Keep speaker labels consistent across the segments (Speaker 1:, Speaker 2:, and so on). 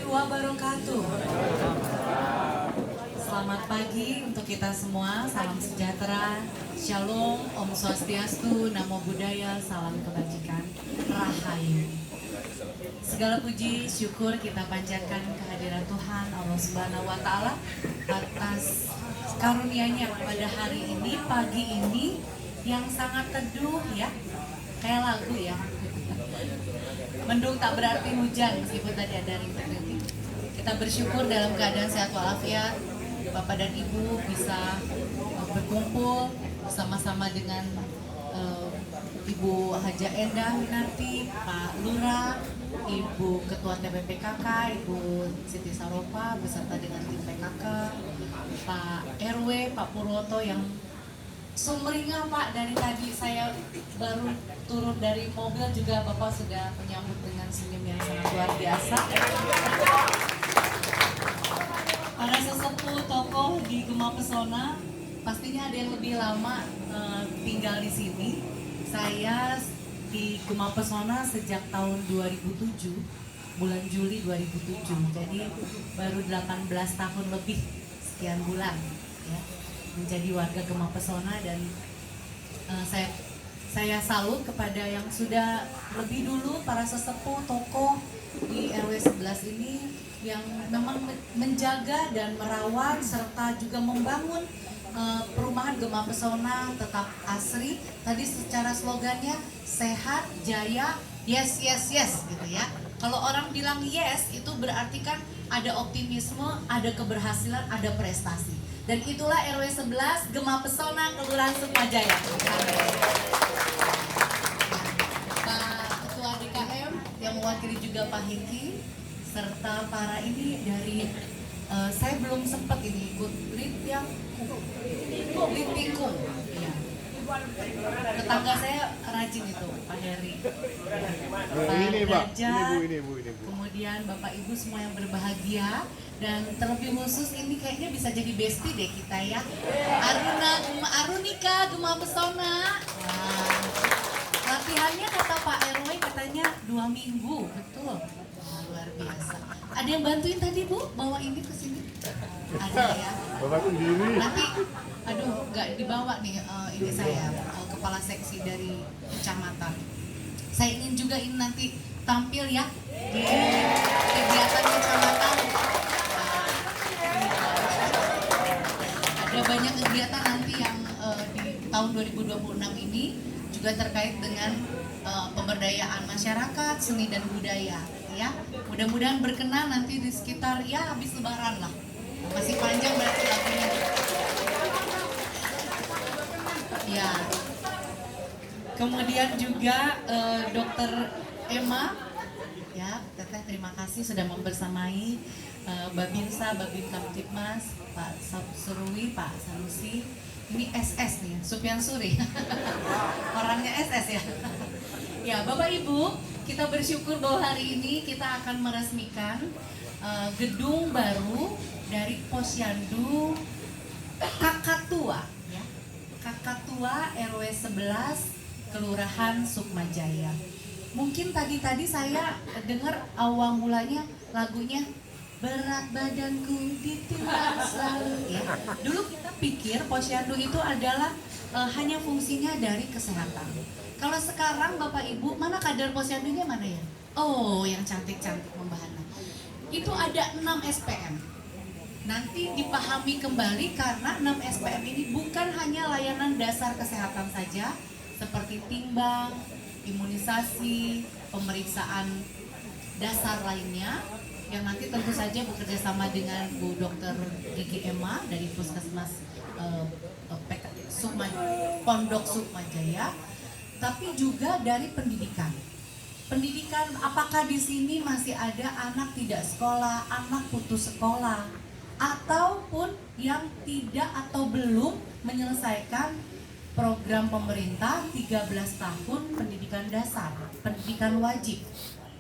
Speaker 1: wabarakatuh. Selamat pagi untuk kita semua, salam sejahtera, shalom, om swastiastu, namo buddhaya, salam kebajikan, rahayu. Segala puji, syukur kita panjatkan kehadiran Tuhan Allah Subhanahu wa Ta'ala atas karunia-Nya pada hari ini, pagi ini yang sangat teduh ya, kayak lagu ya. Mendung tak berarti hujan meskipun tadi ada rintik-rintik. Kita bersyukur dalam keadaan sehat walafiat, Bapak dan Ibu bisa berkumpul bersama-sama dengan Ibu Haja Endah Winarti, Pak Lurah, Ibu Ketua TPPKK, Ibu Siti Saropa beserta dengan tim PKK, Pak RW, Pak Purwoto yang sumringah Pak, dari tadi saya baru turun dari mobil juga Bapak sudah menyambut dengan senyum yang sangat luar biasa. Para sesepuh tokoh di Gema Pesona, pastinya ada yang lebih lama tinggal di sini. Saya di Gema Pesona sejak tahun 2007, bulan Juli 2007. Jadi baru 18 tahun lebih sekian bulan ya, menjadi warga Gema Pesona. Dan saya salut kepada yang sudah lebih dulu, para sesepuh tokoh di RW 11 ini yang memang menjaga dan merawat serta juga membangun perumahan Gema Pesona tetap asri. Tadi secara slogannya sehat, jaya, yes, yes, yes gitu ya. Kalau orang bilang yes itu berarti kan ada optimisme, ada keberhasilan, ada prestasi. Dan itulah RW 11 Gema Pesona, Kelurahan Sukmajaya. Pak Ketua DKM yang mewakili juga Pak Hiki, serta para ini dari saya belum sempat ini ikut Litikung ya. Tetangga saya rajin itu, Pak Heri, Pak Raja, ini Bu. Kemudian Bapak Ibu semua yang berbahagia, dan terlebih khusus ini kayaknya bisa jadi bestie deh kita ya, Arunika Gema Pesona. Nah, latihannya kata Pak RW katanya 2 minggu, betul. Nah, luar biasa. Ada yang bantuin tadi Bu bawa ini ke sini? Ada ya.
Speaker 2: Bapak sendiri.
Speaker 1: Nanti, aduh, nggak dibawa nih ini saya kepala seksi dari kecamatan. Saya ingin juga ini nanti tampil ya di kegiatan kecamatan. Ada banyak kegiatan nanti yang di tahun 2026 ini juga terkait dengan pemberdayaan masyarakat, seni dan budaya ya. Mudah-mudahan berkenan nanti di sekitar ya habis lebaran lah. Masih panjang berarti lagunya. Ya. Kemudian juga Dokter Emma ya, Teteh terima kasih sudah membersamai Babinsa, Babin Kamtipmas, Pak Surui, Pak Sanusi. Ini SS nih, Supyan Suri. Orangnya SS ya. Ya, Bapak Ibu, kita bersyukur bahwa hari ini kita akan meresmikan gedung baru dari Posyandu Kakatua ya. Kakatua RW 11 Kelurahan Sukmajaya. Mungkin tadi saya dengar awal mulanya lagunya berat badanku ditimbang selalu ya. Dulu kita pikir Posyandu itu adalah hanya fungsinya dari kesehatan. Kalau sekarang Bapak Ibu, mana kader Posyandunya mana ya? Oh, yang cantik-cantik membahana. Itu ada 6 SPM. Nanti dipahami kembali karena 6 SPM ini bukan hanya layanan dasar kesehatan saja, seperti timbang, imunisasi, pemeriksaan dasar lainnya, yang nanti tentu saja bekerja sama dengan Bu Dr. Gigi Emma dari Puskesmas Pondok Sukmajaya, tapi juga dari pendidikan. Pendidikan, apakah di sini masih ada anak tidak sekolah, anak putus sekolah, ataupun yang tidak atau belum menyelesaikan program pemerintah 13 tahun pendidikan dasar, pendidikan wajib.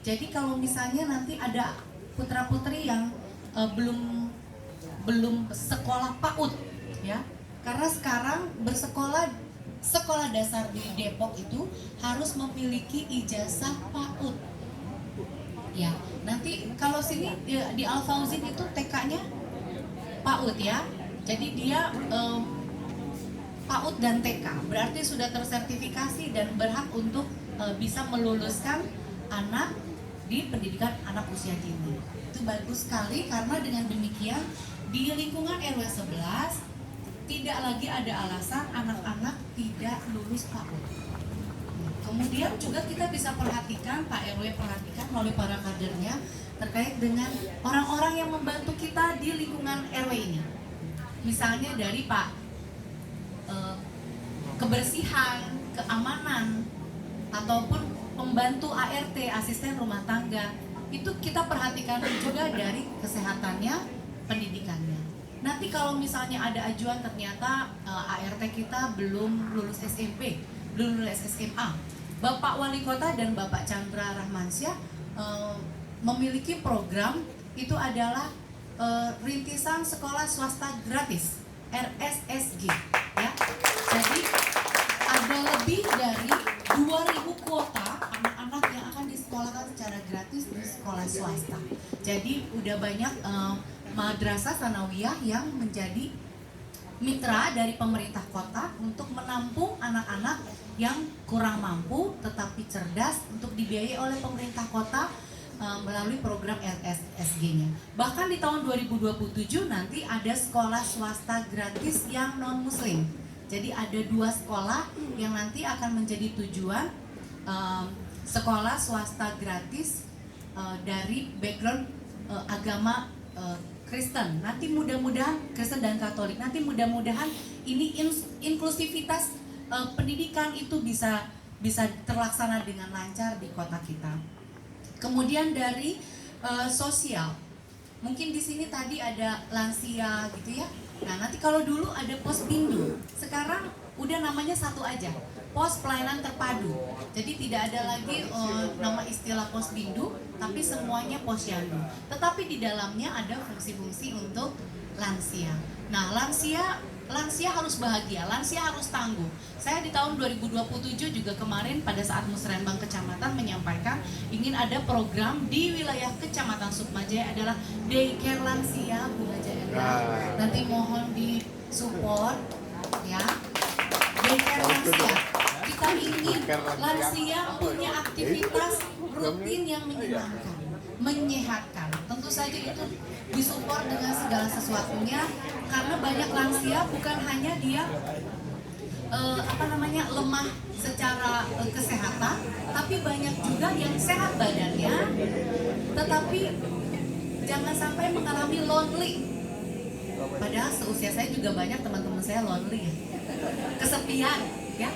Speaker 1: Jadi kalau misalnya nanti ada putra-putri yang belum sekolah PAUD ya, karena sekarang sekolah dasar di Depok itu harus memiliki ijazah PAUD Ya, nanti kalau sini di Al Fauzin itu TK-nya PAUD ya. Jadi dia PAUD dan TK, berarti sudah tersertifikasi dan berhak untuk bisa meluluskan anak di pendidikan anak usia dini. Itu bagus sekali karena dengan demikian di lingkungan RW 11 tidak lagi ada alasan anak-anak tidak lulus PAUD. Kemudian juga kita bisa perhatikan, Pak RW perhatikan melalui para kadernya terkait dengan orang-orang yang membantu kita di lingkungan RW ini. Misalnya dari Pak kebersihan, keamanan, ataupun pembantu ART, asisten rumah tangga. Itu kita perhatikan juga dari kesehatannya, pendidikannya. Nanti kalau misalnya ada ajuan ternyata ART kita belum lulus SMP, belum lulus SMA, Bapak Wali Kota dan Bapak Chandra Rahmansyah memiliki program itu adalah rintisan sekolah swasta gratis RSSG ya. Jadi ada lebih dari 2.000 kuota anak-anak yang akan disekolahkan secara gratis di sekolah swasta. Jadi udah banyak madrasah sanawiyah yang menjadi mitra dari pemerintah kota untuk menampung anak-anak yang kurang mampu tetapi cerdas untuk dibiayai oleh pemerintah kota melalui program RSSG-nya. Bahkan di tahun 2027 nanti ada sekolah swasta gratis yang non-muslim. Jadi ada 2 sekolah yang nanti akan menjadi tujuan sekolah swasta gratis dari background agama Kristen. Nanti mudah-mudahan Kristen dan Katolik. Nanti mudah-mudahan ini inklusivitas pendidikan itu bisa terlaksana dengan lancar di kota kita. Kemudian dari sosial, mungkin di sini tadi ada lansia gitu ya. Nah nanti kalau dulu ada Posbindu, sekarang udah namanya satu aja, Pos Pelayanan Terpadu. Jadi tidak ada lagi nama istilah Posbindu, tapi semuanya Posyandu. Tetapi di dalamnya ada fungsi-fungsi untuk lansia. Nah lansia harus bahagia, lansia harus tangguh. Saya di tahun 2027 juga kemarin pada saat Musrenbang Kecamatan menyampaikan ingin ada program di wilayah Kecamatan Sukmajaya adalah daycare lansia Bu Haja Enda. Nanti mohon disupport ya. Daycare lansia. Kita ingin lansia punya aktivitas rutin yang menyenangkan, menyehatkan. Tentu saja itu disupport dengan segala sesuatunya karena banyak lansia bukan hanya dia lemah secara kesehatan, tapi banyak juga yang sehat badannya tetapi jangan sampai mengalami lonely. Padahal seusia saya juga banyak teman-teman saya lonely ya. Kesepian ya.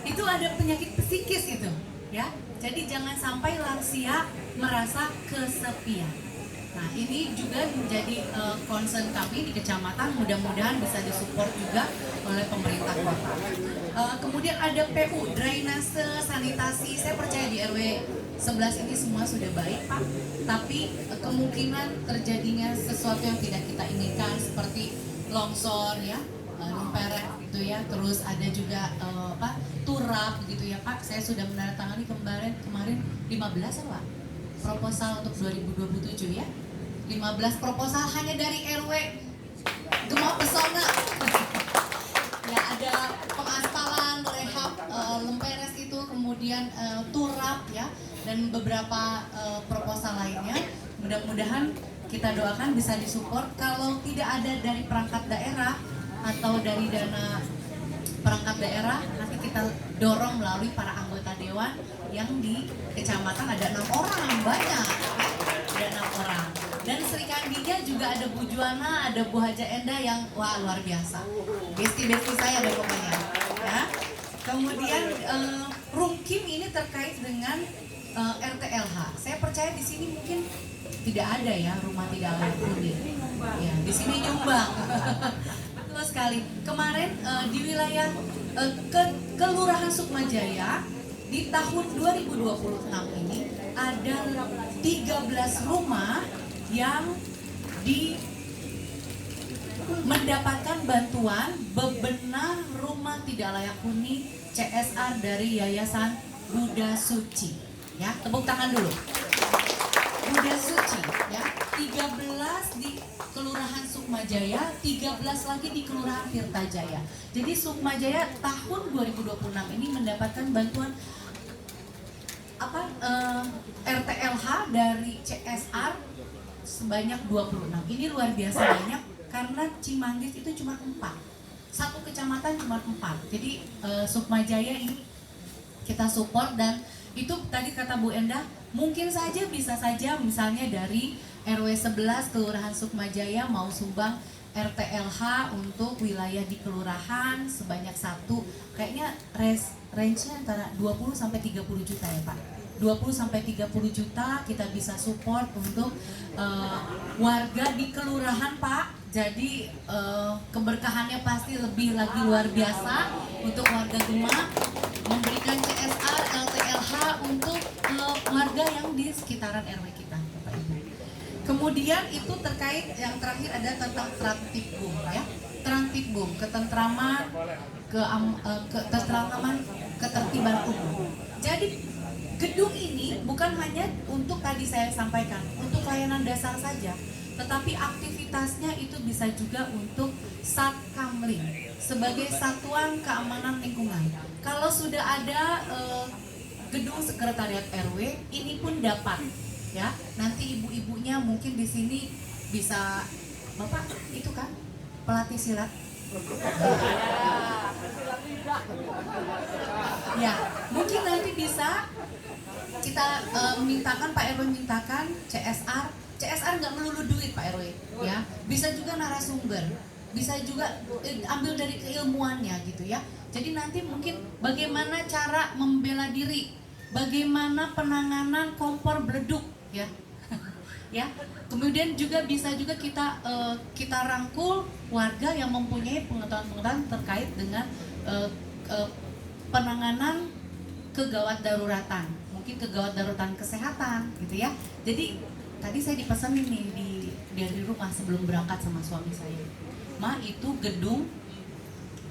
Speaker 1: Itu ada penyakit psikis itu ya. Jadi jangan sampai lansia merasa kesepian. Nah ini juga menjadi concern kami di kecamatan, mudah-mudahan bisa disupport juga oleh pemerintah kota. Kemudian ada PU, drainase, sanitasi, saya percaya di RW 11 ini semua sudah baik Pak, tapi kemungkinan terjadinya sesuatu yang tidak kita inginkan seperti longsor ya, lemperet gitu ya, terus ada juga turap gitu ya Pak. Saya sudah menandatangani kemarin 15 ya Pak, proposal untuk 2027 ya. 15 proposal hanya dari RW Gema Pesona. Ya ada pengaspalan, rehab lemperes itu, kemudian turap ya, dan beberapa proposal lainnya. Mudah-mudahan kita doakan bisa disupport. Kalau tidak ada dari perangkat daerah atau dari dana perangkat daerah, nanti kita dorong melalui para anggota dewan yang di kecamatan ada 6 orang, banyak ada 6 orang. Dan Sri Kandinya juga ada Bu Juana, ada Bu Haja Enda yang wah luar biasa, besti-besti saya ada pokoknya ya. Kemudian Rumkim ini terkait dengan RTLH. Saya percaya di sini mungkin tidak ada ya rumah tidak layak huni. Ya, di sini nyumbang. Betul sekali. Kemarin di wilayah Kelurahan Sukmajaya di tahun 2026 ini ada 13 rumah yang mendapatkan bantuan bebenah rumah tidak layak huni CSR dari Yayasan Buddha Suci. Ya, tepuk tangan dulu. Bunda Suci ya, 13 di Kelurahan Sukmajaya, 13 lagi di Kelurahan Tirtajaya. Jadi Sukmajaya tahun 2026 ini mendapatkan bantuan RTLH dari CSR sebanyak 26. Ini luar biasa banyak karena Cimanggis itu cuma 4. Satu kecamatan cuma 4. Jadi Sukmajaya ini kita support, dan itu tadi kata Bu Endah, mungkin saja bisa saja misalnya dari RW 11 Kelurahan Sukmajaya mau sumbang RTLH untuk wilayah di kelurahan sebanyak 1, kayaknya range-nya antara 20 sampai 30 juta ya Pak. 20 sampai 30 juta kita bisa support untuk warga di kelurahan Pak. Jadi keberkahannya pasti lebih lagi luar biasa untuk warga Demak, memberikan CSR, LTLH untuk warga yang di sekitaran RW kita Bapak Ibu. Kemudian itu terkait yang terakhir ada tentang Trantipbum ya. Trantipbum, ketentraman, ketentraman, ketertiban umum. Jadi gedung ini bukan hanya untuk tadi saya sampaikan, untuk layanan dasar saja, tetapi aktivitasnya itu bisa juga untuk Satkamling sebagai satuan keamanan lingkungan. Kalau sudah ada gedung sekretariat RW, ini pun dapat ya. Nanti ibu-ibunya mungkin di sini bisa, Bapak itu kan pelatih silat. Ya, mungkin nanti bisa kita mintakan Pak RW, mintakan CSR nggak melulu duit Pak RW ya, bisa juga narasumber, bisa juga ambil dari keilmuannya gitu ya. Jadi nanti mungkin bagaimana cara membela diri, bagaimana penanganan kompor beleduk ya. Ya, kemudian juga bisa juga kita rangkul warga yang mempunyai pengetahuan terkait dengan penanganan kegawat daruratan, mungkin kegawat daruratan kesehatan gitu ya. Jadi tadi saya dipesan ini dari rumah sebelum berangkat sama suami saya, Ma, itu gedung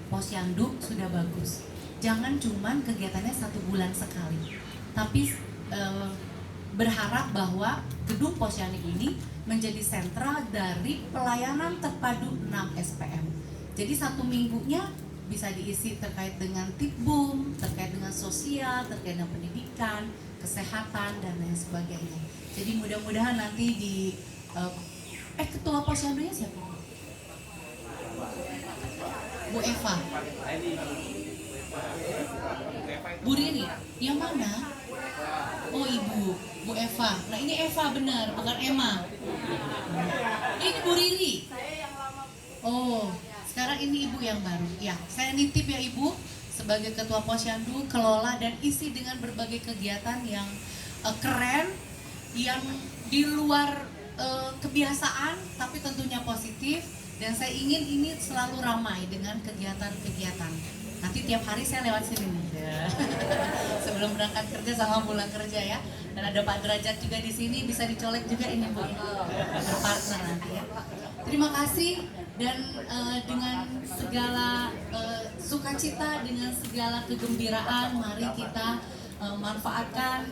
Speaker 1: Posyandu sudah bagus, jangan cuman kegiatannya 1 bulan sekali, tapi berharap bahwa gedung Posyandu ini menjadi sentra dari pelayanan terpadu 6 SPM. Jadi 1 minggunya bisa diisi terkait dengan Tipbum, terkait dengan sosial, terkait dengan pendidikan, kesehatan, dan lain sebagainya. Jadi mudah-mudahan nanti di ketua Posyandunya siapa? Bu Eva. Bu Riri, yang mana? Oh Ibu, Bu Eva. Nah ini Eva benar, bukan Emma. Ini Bu Riri. Oh, sekarang ini Ibu yang baru. Ya, saya nitip ya Ibu sebagai Ketua Posyandu, kelola dan isi dengan berbagai kegiatan yang keren, yang di luar kebiasaan, tapi tentunya positif. Dan saya ingin ini selalu ramai dengan kegiatan-kegiatan. Nanti tiap hari saya lewat sini nih. Ya. Sebelum berangkat kerja sama pulang kerja ya. Dan ada Pak Derajat juga di sini, bisa dicolek juga ini Bu. Berpartner nanti ya. Terima kasih, dan dengan segala sukacita, dengan segala kegembiraan, mari kita manfaatkan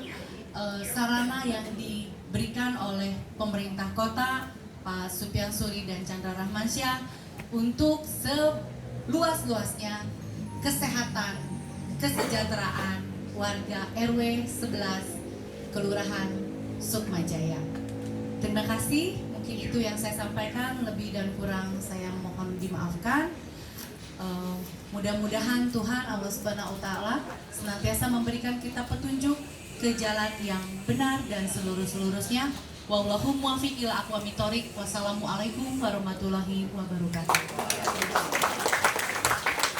Speaker 1: sarana yang diberikan oleh pemerintah kota, Pak Supian Suri dan Chandra Rahmansyah, untuk seluas-luasnya kesehatan, kesejahteraan warga RW 11 Kelurahan Sukmajaya. Terima kasih, mungkin itu yang saya sampaikan, lebih dan kurang saya mohon dimaafkan. Mudah-mudahan Tuhan Allah Subhanahu wa Ta'ala senantiasa memberikan kita petunjuk ke jalan yang benar dan seluruh-seluruhnya. Wallahu muwaffiq ila aqwamit thoriq. Wassalamualaikum warahmatullahi wabarakatuh.